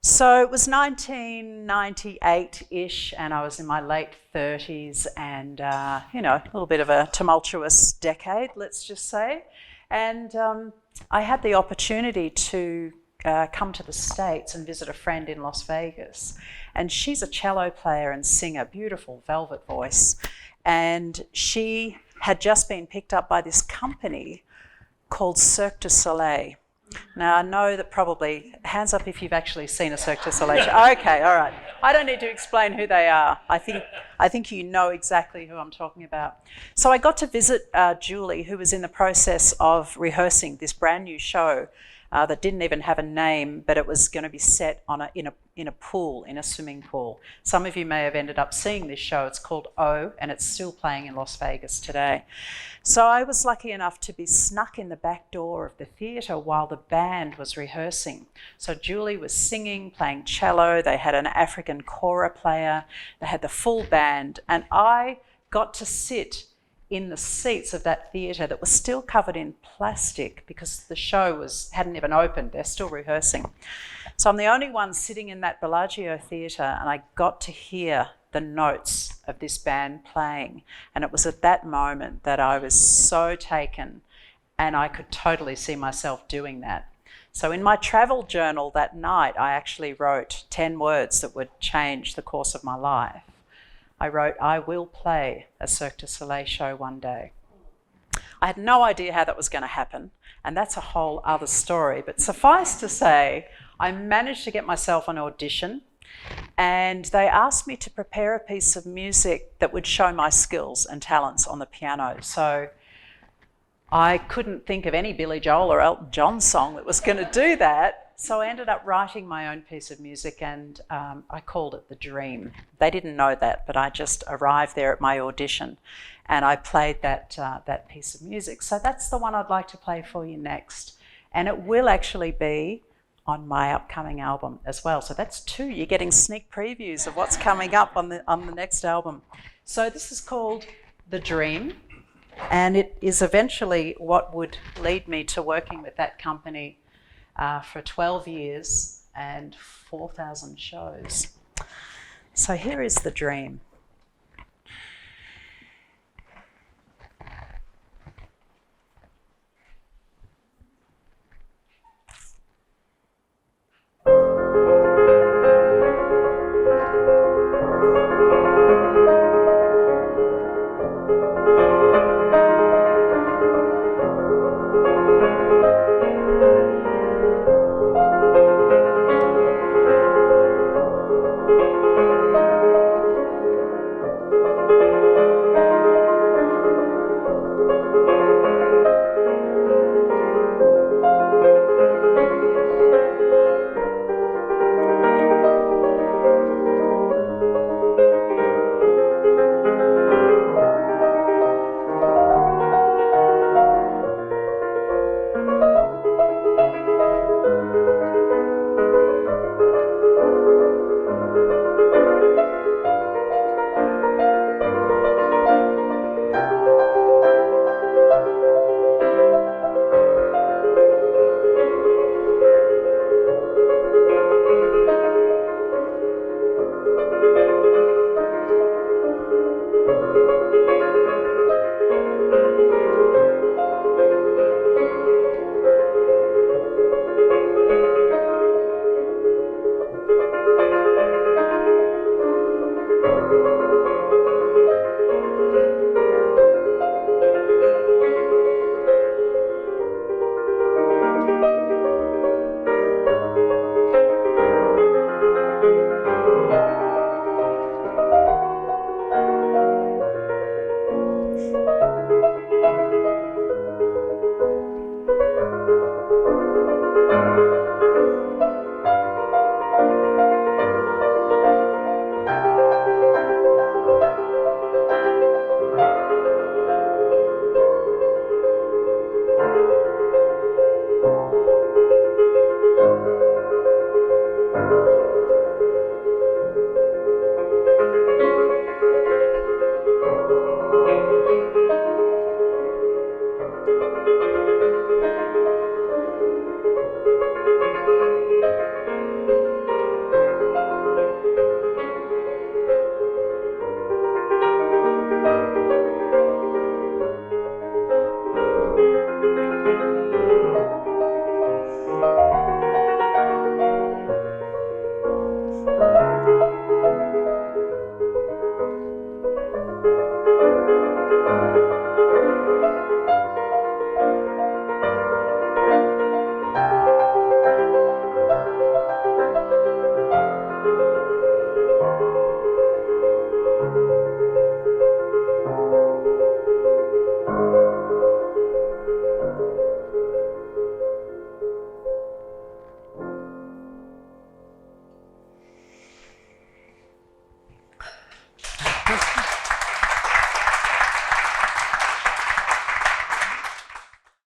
So it was 1998-ish, and I was in my late 30s, and a little bit of a tumultuous decade, let's just say. And I had the opportunity to come to the States and visit a friend in Las Vegas. And she's a cello player and singer, beautiful velvet voice. And she had just been picked up by this company called Cirque Du Soleil. Now, I know that probably, hands up if you've actually seen a Cirque du Soleil show. Okay, all right. I don't need to explain who they are. I think you know exactly who I'm talking about. So I got to visit Julie, who was in the process of rehearsing this brand new show that didn't even have a name, but it was going to be set in a pool, in a swimming pool. Some of you may have ended up seeing this show. It's called O, and it's still playing in Las Vegas today. So I was lucky enough to be snuck in the back door of the theatre while the band was rehearsing. So Julie was singing, playing cello. They had an African kora player. They had the full band, and I got to sit in the seats of that theatre that was still covered in plastic because the show hadn't even opened. They're still rehearsing. So I'm the only one sitting in that Bellagio theatre, and I got to hear the notes of this band playing. And it was at that moment that I was so taken, and I could totally see myself doing that. So in my travel journal that night, I actually wrote 10 words that would change the course of my life. I wrote, I will play a Cirque du Soleil show one day. I had no idea how that was going to happen, and that's a whole other story. But suffice to say, I managed to get myself an audition, and they asked me to prepare a piece of music that would show my skills and talents on the piano. So I couldn't think of any Billy Joel or Elton John song that was going to do that. So I ended up writing my own piece of music, and I called it The Dream. They didn't know that, but I just arrived there at my audition and I played that piece of music. So that's the one I'd like to play for you next. And it will actually be on my upcoming album as well. So that's 2. You're getting sneak previews of what's coming up on the next album. So this is called The Dream, and it is eventually what would lead me to working with that company for 12 years and 4,000 shows. So here is The Dream.